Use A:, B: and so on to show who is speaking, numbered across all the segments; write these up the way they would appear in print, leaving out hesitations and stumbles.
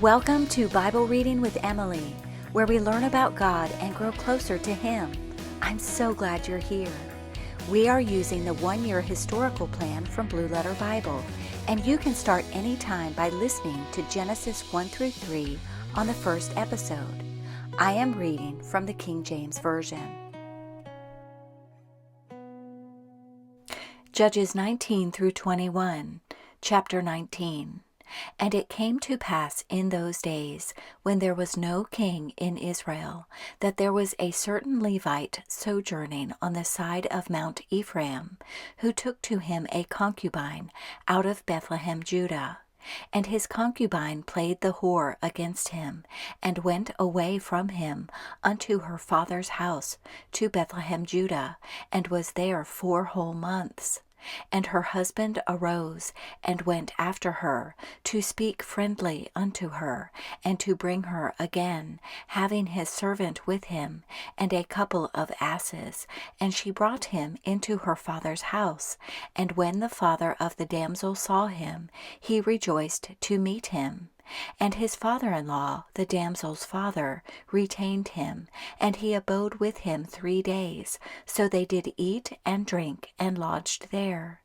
A: Welcome to Bible Reading with Emily, where we learn about God and grow closer to Him. I'm so glad you're here. We are using the one-year historical plan from Blue Letter Bible, and you can start anytime by listening to Genesis 1 through 3 on the first episode. I am reading from the King James Version. Judges 19 through 21, Chapter 19. And it came to pass in those days, when there was no king in Israel, that there was a certain Levite sojourning on the side of Mount Ephraim, who took to him a concubine out of Bethlehem, Judah. And his concubine played the whore against him, and went away from him unto her father's house to Bethlehem, Judah, and was there 4 whole months. And her husband arose, and went after her, to speak friendly unto her, and to bring her again, having his servant with him, and a couple of asses. And she brought him into her father's house. And when the father of the damsel saw him, he rejoiced to meet him. And his father-in-law, the damsel's father, retained him, and he abode with him 3 days. So they did eat and drink, and lodged there.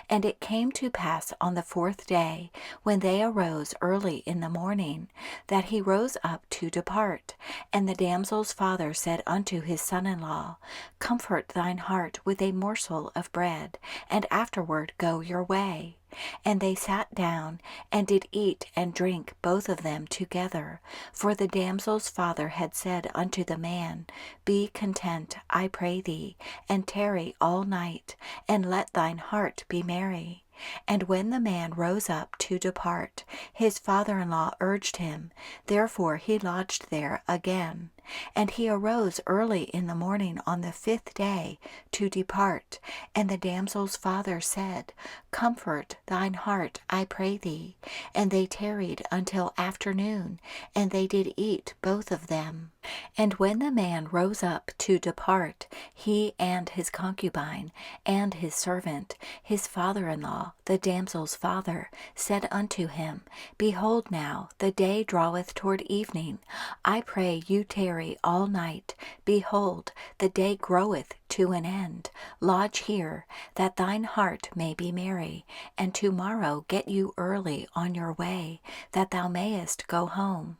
A: And it came to pass on the 4th day, when they arose early in the morning, that he rose up to depart. And the damsel's father said unto his son-in-law, Comfort thine heart with a morsel of bread, and afterward go your way. And they sat down, and did eat and drink both of them together. For the damsel's father had said unto the man, Be content, I pray thee, and tarry all night, and let thine heart be merry. And when the man rose up to depart, his father-in-law urged him, therefore he lodged there again. And he arose early in the morning on the 5th day to depart. And the damsel's father said, Comfort thine heart, I pray thee. And they tarried until afternoon, and they did eat both of them. And when the man rose up to depart, he and his concubine, and his servant, his father-in-law, the damsel's father, said unto him, Behold now, the day draweth toward evening. I pray you tarry all night. Behold, the day groweth to an end. Lodge here, that thine heart may be merry, and tomorrow get you early on your way, that thou mayest go home.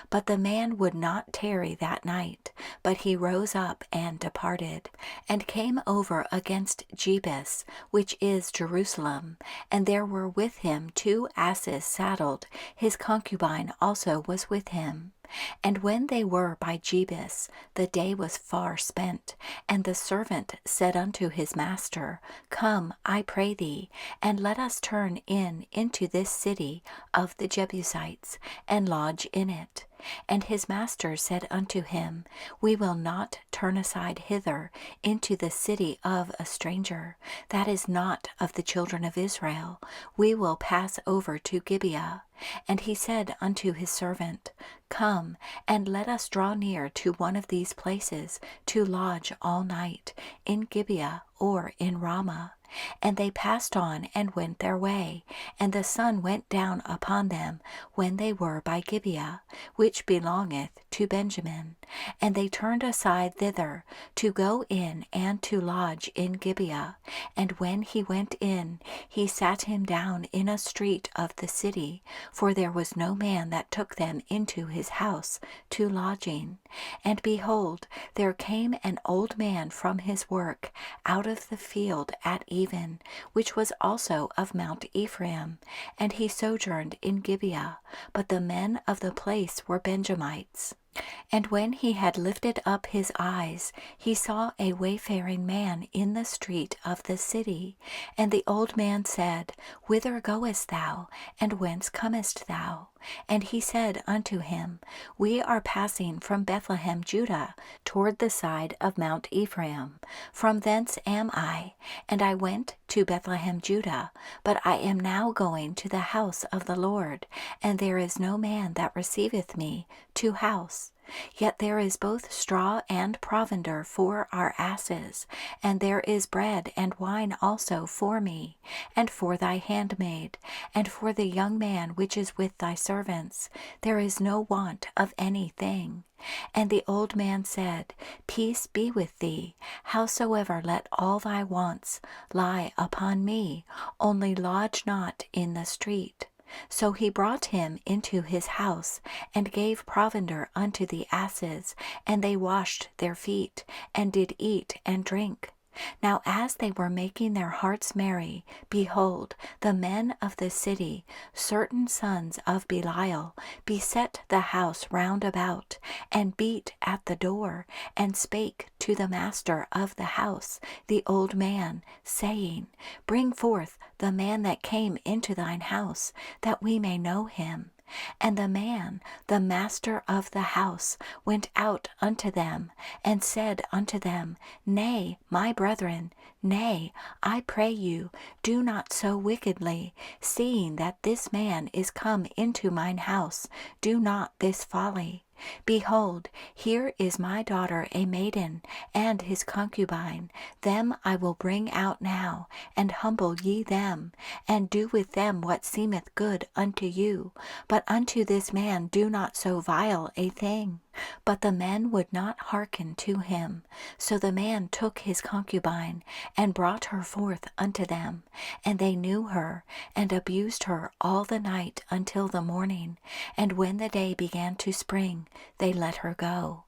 A: But the man would not tarry that night, but he rose up and departed, and came over against Jebus, which is Jerusalem. And there were with him 2 asses saddled, his concubine also was with him. And when they were by Jebus, the day was far spent. And the servant said unto his master, Come, I pray thee, and let us turn into this city of the Jebusites, and lodge in it. And his master said unto him, We will not turn aside hither into the city of a stranger, that is not of the children of Israel. We will pass over to Gibeah. And he said unto his servant, Come, and let us draw near to one of these places to lodge all night, in Gibeah or in Ramah. And they passed on and went their way, and the sun went down upon them when they were by Gibeah, which belongeth to Benjamin. And they turned aside thither, to go in and to lodge in Gibeah. And when he went in, he sat him down in a street of the city, for there was no man that took them into his house to lodging. And behold, there came an old man from his work out of the field at even, which was also of Mount Ephraim, and he sojourned in Gibeah, but the men of the place were Benjamites. And when he had lifted up his eyes, he saw a wayfaring man in the street of the city. And the old man said, Whither goest thou, and whence comest thou? And he said unto him, We are passing from Bethlehem, Judah, toward the side of Mount Ephraim. From thence am I, and I went to Bethlehem, Judah, but I am now going to the house of the Lord, and there is no man that receiveth me to house. Yet there is both straw and provender for our asses, and there is bread and wine also for me, and for thy handmaid, and for the young man which is with thy servants. There is no want of any thing. And the old man said, Peace be with thee. Howsoever let all thy wants lie upon me, only lodge not in the street. So he brought him into his house, and gave provender unto the asses, and they washed their feet, and did eat and drink. Now as they were making their hearts merry, behold, the men of the city, certain sons of Belial, beset the house round about, and beat at the door, and spake to the master of the house, the old man, saying, Bring forth the man that came into thine house, that we may know him. And the man, the master of the house, went out unto them, and said unto them, Nay, my brethren, nay, I pray you, do not so wickedly, seeing that this man is come into mine house, do not this folly. Behold, here is my daughter a maiden, and his concubine. Them I will bring out now, and humble ye them, and do with them what seemeth good unto you. But unto this man do not so vile a thing. But the men would not hearken to him. So the man took his concubine, and brought her forth unto them. And they knew her, and abused her all the night until the morning. And when the day began to spring, they let her go.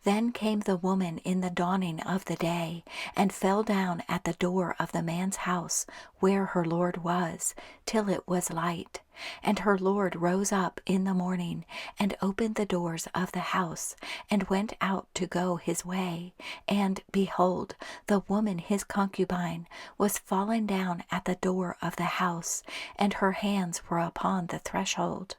A: Then came the woman in the dawning of the day, and fell down at the door of the man's house, where her lord was, till it was light. And her lord rose up in the morning, and opened the doors of the house, and went out to go his way. And, behold, the woman his concubine was fallen down at the door of the house, and her hands were upon the threshold.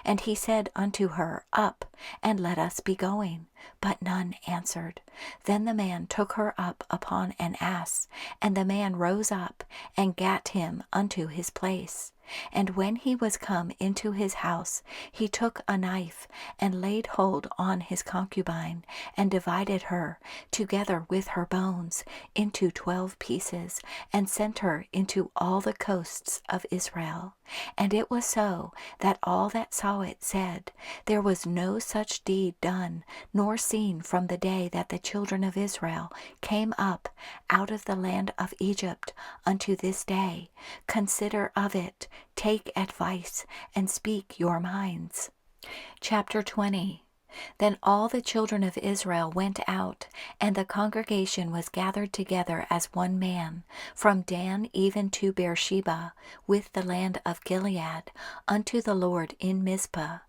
A: And he said unto her, Up, and let us be going. But none answered. Then the man took her up upon an ass, and the man rose up, and gat him unto his place. And when he was come into his house, he took a knife, and laid hold on his concubine, and divided her, together with her bones, into 12 pieces, and sent her into all the coasts of Israel. And it was so, that all that saw it said, There was no such deed done, nor seen from the day that the children of Israel came up out of the land of Egypt unto this day. Consider of it, take advice, and speak your minds. Chapter 20. Then all the children of Israel went out, and the congregation was gathered together as one man, from Dan even to Beersheba, with the land of Gilead, unto the Lord in Mizpah.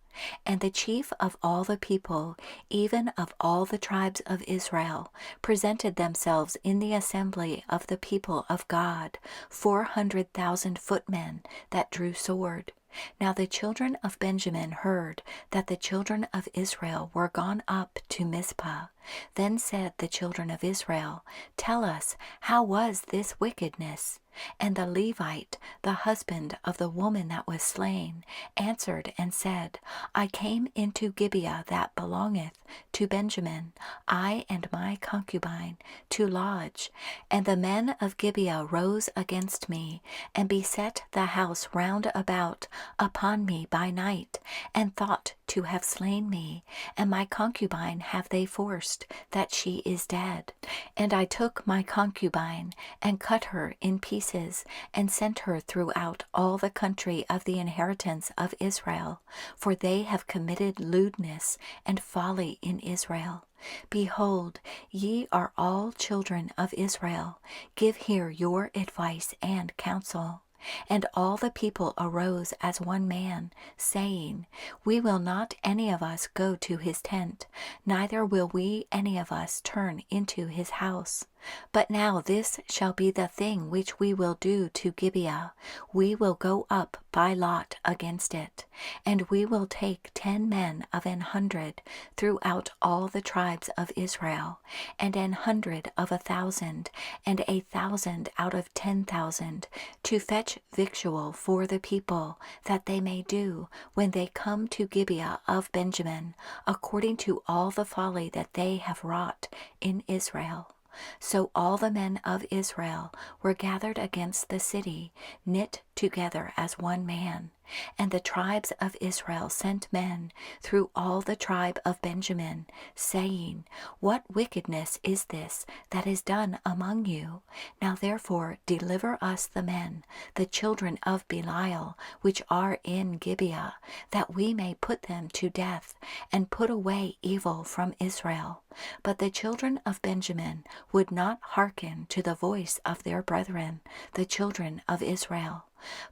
A: And the chief of all the people, even of all the tribes of Israel, presented themselves in the assembly of the people of God, 400,000 footmen that drew sword. Now the children of Benjamin heard that the children of Israel were gone up to Mizpah. Then said the children of Israel, Tell us, how was this wickedness? And the Levite, the husband of the woman that was slain, answered and said, I came into Gibeah that belongeth to Benjamin, I and my concubine, to lodge. And the men of Gibeah rose against me, and beset the house round about upon me by night, and thought to have slain me. And my concubine have they forced, that she is dead. And I took my concubine, and cut her in pieces, and sent her throughout all the country of the inheritance of Israel, for they have committed lewdness and folly in Israel. Behold, ye are all children of Israel. Give here your advice and counsel. And all the people arose as one man, saying, We will not any of us go to his tent, neither will we any of us turn into his house. But now this shall be the thing which we will do to Gibeah. We will go up by lot against it, and we will take 10 men of 100 throughout all the tribes of Israel, and 100 of 1,000, and 1,000 out of 10,000, to fetch victual for the people, that they may do, when they come to Gibeah of Benjamin, according to all the folly that they have wrought in Israel. So all the men of Israel were gathered against the city, knit together as one man. And the tribes of Israel sent men through all the tribe of Benjamin, saying, What wickedness is this that is done among you? Now therefore deliver us the men, the children of Belial, which are in Gibeah, that we may put them to death, and put away evil from Israel. But the children of Benjamin would not hearken to the voice of their brethren, the children of Israel.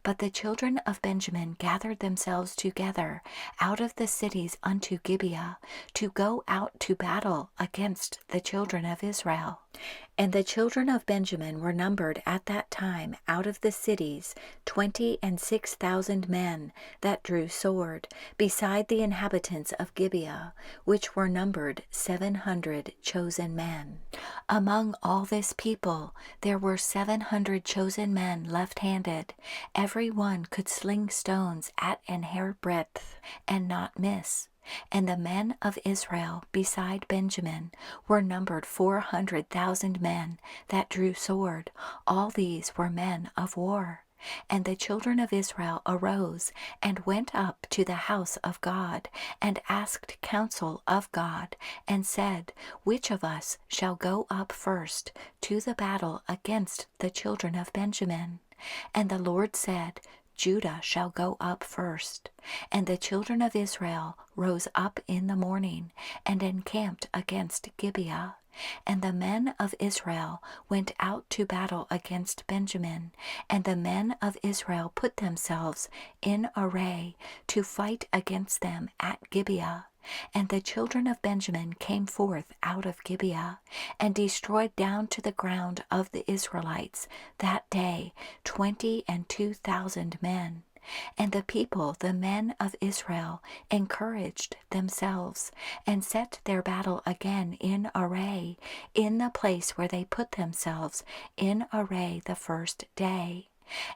A: But the children of Benjamin gathered themselves together out of the cities unto Gibeah, to go out to battle against the children of Israel. And the children of Benjamin were numbered at that time out of the cities 26,000 men that drew sword, beside the inhabitants of Gibeah, which were numbered 700 chosen men. Among all this people there were 700 chosen men left-handed. Every one could sling stones at an hairbreadth, and not miss. And the men of Israel beside Benjamin were numbered 400,000 men that drew sword. All these were men of war. And the children of Israel arose and went up to the house of God, and asked counsel of God, and said, Which of us shall go up first to the battle against the children of Benjamin? And the Lord said, Judah shall go up first. And the children of Israel rose up in the morning, and encamped against Gibeah. And the men of Israel went out to battle against Benjamin, and the men of Israel put themselves in array to fight against them at Gibeah. And the children of Benjamin came forth out of Gibeah, and destroyed down to the ground of the Israelites that day 22,000 men. And the people, the men of Israel, encouraged themselves, and set their battle again in array, in the place where they put themselves in array the first day.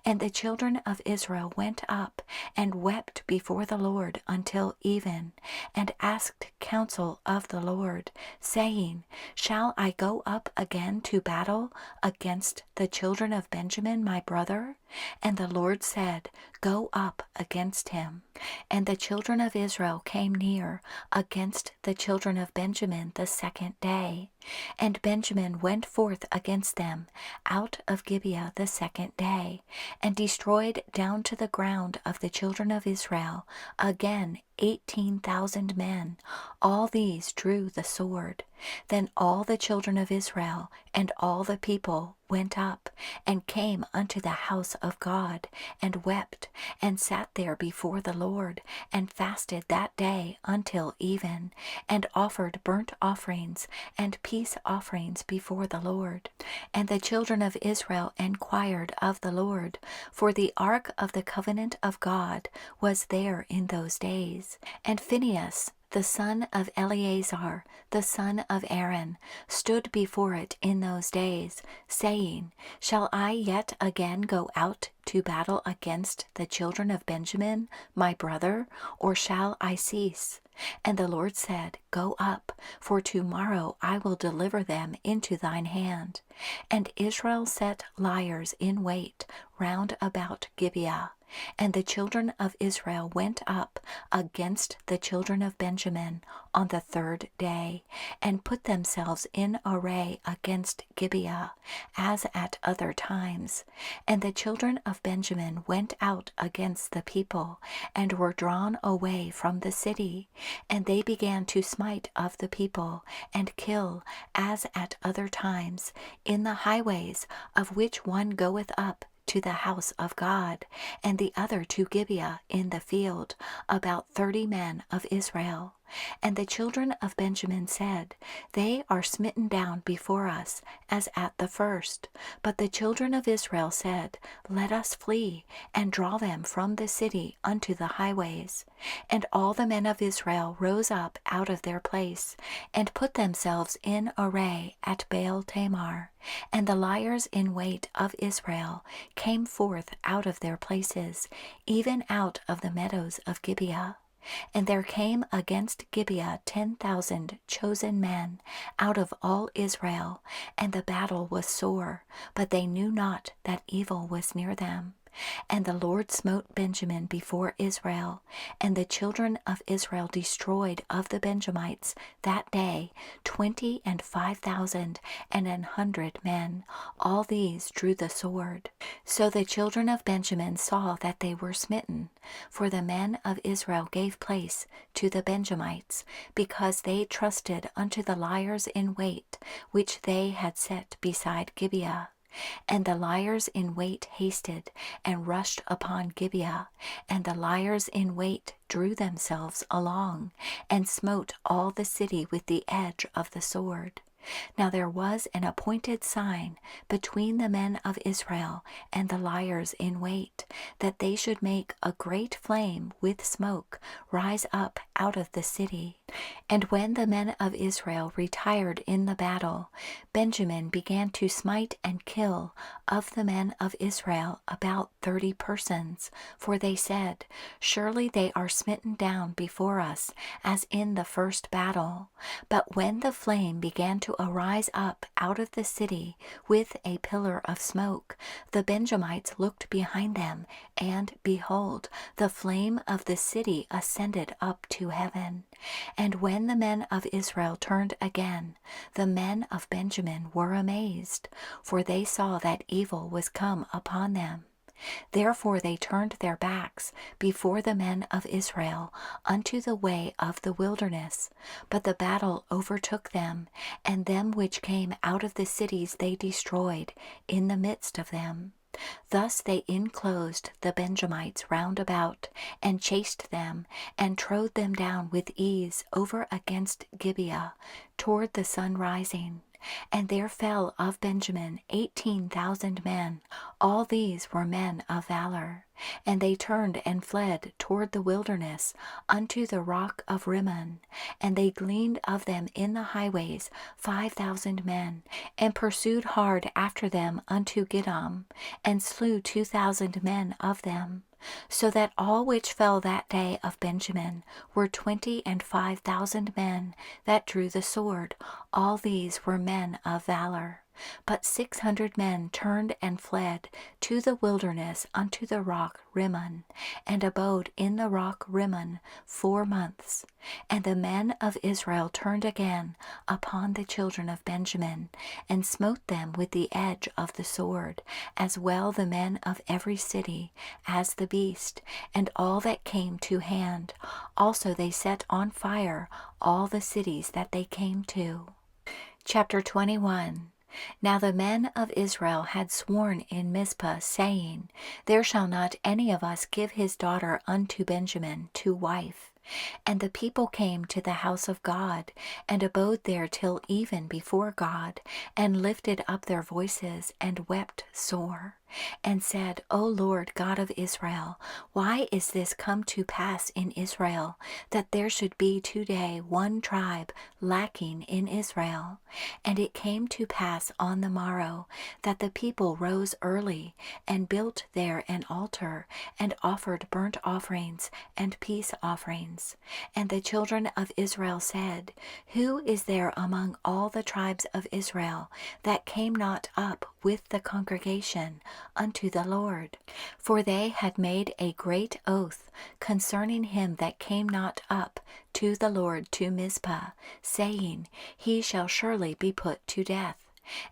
A: And the children of Israel went up and wept before the Lord until even, and asked counsel of the Lord, saying, Shall I go up again to battle against the children of Benjamin my brother? And the Lord said, Go up against him. And the children of Israel came near against the children of Benjamin the second day. And Benjamin went forth against them out of Gibeah the second day, and destroyed down to the ground of the children of Israel again 18,000 men. All these drew the sword. Then all the children of Israel and all the people went up, and came unto the house of God, and wept, and sat there before the Lord, and fasted that day until even, and offered burnt offerings and peace offerings before the Lord. And the children of Israel enquired of the Lord, for the ark of the covenant of God was there in those days. And Phinehas, the son of Eleazar, the son of Aaron, stood before it in those days, saying, Shall I yet again go out to battle against the children of Benjamin, my brother, or shall I cease? And the Lord said, Go up, for tomorrow I will deliver them into thine hand. And Israel set liers in wait round about Gibeah. And the children of Israel went up against the children of Benjamin on the third day, and put themselves in array against Gibeah, as at other times. And the children of Benjamin went out against the people, and were drawn away from the city. And they began to smite of the people, and kill, as at other times, in the highways, of which one goeth up to the house of God, and the other to Gibeah in the field, about 30 men of Israel. And the children of Benjamin said, They are smitten down before us, as at the first. But the children of Israel said, Let us flee, and draw them from the city unto the highways. And all the men of Israel rose up out of their place, and put themselves in array at Baal Tamar. And the liers in wait of Israel came forth out of their places, even out of the meadows of Gibeah. And there came against Gibeah 10,000 chosen men out of all Israel, and the battle was sore, but they knew not that evil was near them. And the Lord smote Benjamin before Israel, and the children of Israel destroyed of the Benjamites that day 25,000 and 100 men. All these drew the sword. So the children of Benjamin saw that they were smitten, for the men of Israel gave place to the Benjamites, because they trusted unto the liers in wait, which they had set beside Gibeah. And the liers in wait hasted, and rushed upon Gibeah, and the liers in wait drew themselves along, and smote all the city with the edge of the sword. Now there was an appointed sign between the men of Israel and the liers in wait, that they should make a great flame with smoke rise up out of the city. And when the men of Israel retired in the battle, Benjamin began to smite and kill of the men of Israel about 30 persons. For they said, Surely they are smitten down before us, as in the first battle. But when the flame began to arise up out of the city with a pillar of smoke, the Benjamites looked behind them, and behold, the flame of the city ascended up to heaven. And when the men of Israel turned again, the men of Benjamin were amazed, for they saw that evil was come upon them. Therefore they turned their backs before the men of Israel unto the way of the wilderness. But the battle overtook them, and them which came out of the cities they destroyed in the midst of them. Thus they inclosed the Benjamites round about, and chased them, and trode them down with ease over against Gibeah toward the sun rising. And there fell of Benjamin 18,000 men. All these were men of valor. And they turned and fled toward the wilderness unto the rock of Rimmon. And they gleaned of them in the highways 5,000 men, and pursued hard after them unto Gidom, and slew 2,000 men of them. So that all which fell that day of Benjamin were 25,000 men that drew the sword. All these were men of valor. But 600 men turned and fled to the wilderness unto the rock Rimmon, and abode in the rock Rimmon 4 months. And the men of Israel turned again upon the children of Benjamin, and smote them with the edge of the sword, as well the men of every city as the beast, and all that came to hand. Also they set on fire all the cities that they came to. Chapter 21. Now the men of Israel had sworn in Mizpah, saying, There shall not any of us give his daughter unto Benjamin to wife. And the people came to the house of God, and abode there till even before God, and lifted up their voices, and wept sore, and said, O Lord God of Israel, why is this come to pass in Israel, that there should be today one tribe lacking in Israel? And it came to pass on the morrow, that the people rose early, and built there an altar, and offered burnt offerings and peace offerings. And the children of Israel said, Who is there among all the tribes of Israel that came not up with the congregation unto the Lord? For they had made a great oath concerning him that came not up to the Lord to Mizpah, saying, He shall surely be put to death.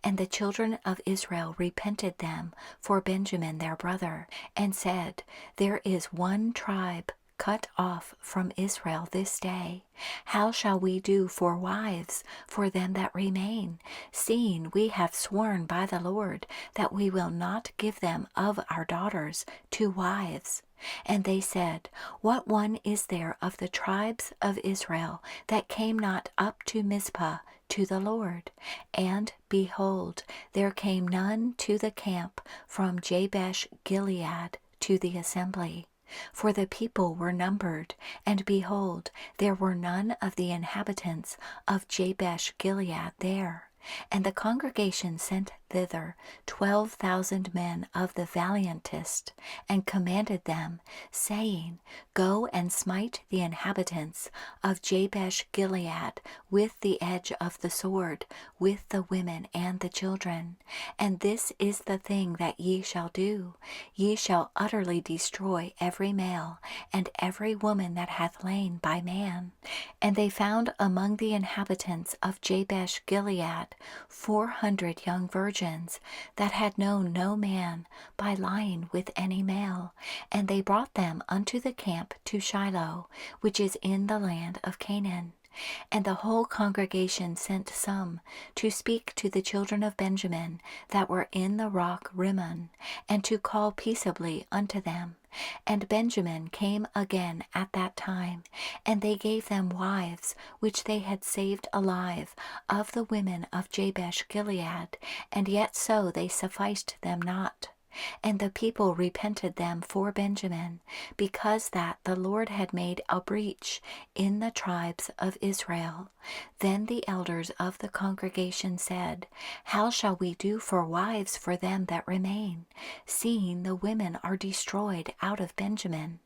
A: And the children of Israel repented them for Benjamin their brother, and said, There is one tribe cut off from Israel this day. How shall we do for wives for them that remain, seeing we have sworn by the Lord that we will not give them of our daughters to wives? And they said, What one is there of the tribes of Israel that came not up to Mizpah to the Lord? And behold, there came none to the camp from Jabesh Gilead to the assembly. For the people were numbered, and behold, there were none of the inhabitants of Jabesh Gilead there. And the congregation sent thither 12,000 men of the valiantest, and commanded them, saying, Go and smite the inhabitants of Jabesh Gilead with the edge of the sword, with the women and the children. And this is the thing that ye shall do. Ye shall utterly destroy every male, and every woman that hath lain by man. And they found among the inhabitants of Jabesh Gilead 400 young virgins that had known no man by lying with any male. And they brought them unto the camp to Shiloh, which is in the land of Canaan. And the whole congregation sent some to speak to the children of Benjamin that were in the rock Rimmon, and to call peaceably unto them. And Benjamin came again at that time, and they gave them wives which they had saved alive of the women of Jabesh Gilead, and yet so they sufficed them not. And the people repented them for Benjamin, because that the Lord had made a breach in the tribes of Israel. Then the elders of the congregation said, How shall we do for wives for them that remain, seeing the women are destroyed out of Benjamin?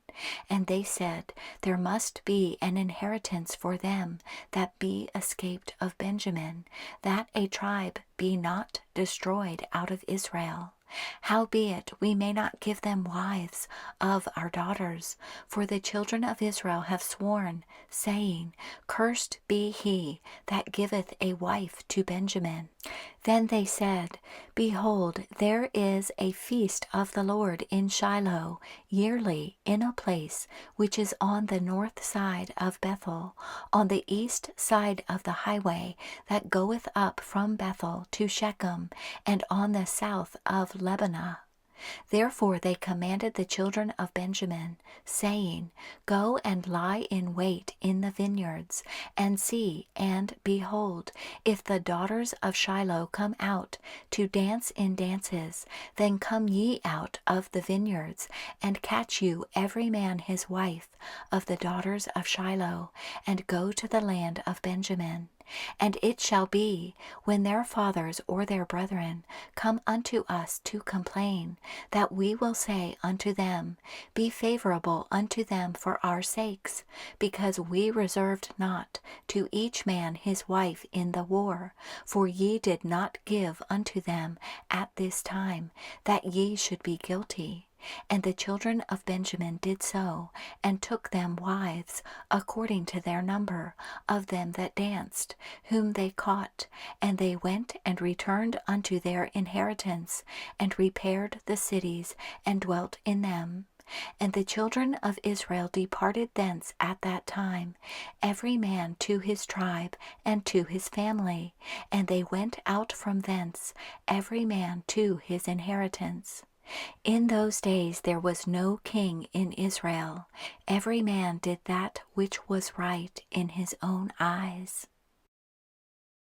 A: And they said, There must be an inheritance for them that be escaped of Benjamin, that a tribe be not destroyed out of Israel. Howbeit we may not give them wives of our daughters, for the children of Israel have sworn, saying, Cursed be he that giveth a wife to Benjamin. Then they said, Behold, there is a feast of the Lord in Shiloh yearly in a place which is on the north side of Bethel, on the east side of the highway that goeth up from Bethel to Shechem, and on the south of Lebanah. Therefore they commanded the children of Benjamin, saying, Go and lie in wait in the vineyards, and see, and behold, if the daughters of Shiloh come out to dance in dances, then come ye out of the vineyards, and catch you every man his wife of the daughters of Shiloh, and go to the land of Benjamin. And it shall be, when their fathers or their brethren come unto us to complain, that we will say unto them, Be favorable unto them for our sakes, because we reserved not to each man his wife in the war, for ye did not give unto them at this time, that ye should be guilty. And the children of Benjamin did so, and took them wives, according to their number, of them that danced, whom they caught. And they went and returned unto their inheritance, and repaired the cities, and dwelt in them. And the children of Israel departed thence at that time, every man to his tribe and to his family. And they went out from thence, every man to his inheritance. In those days there was no king in Israel. Every man did that which was right in his own eyes.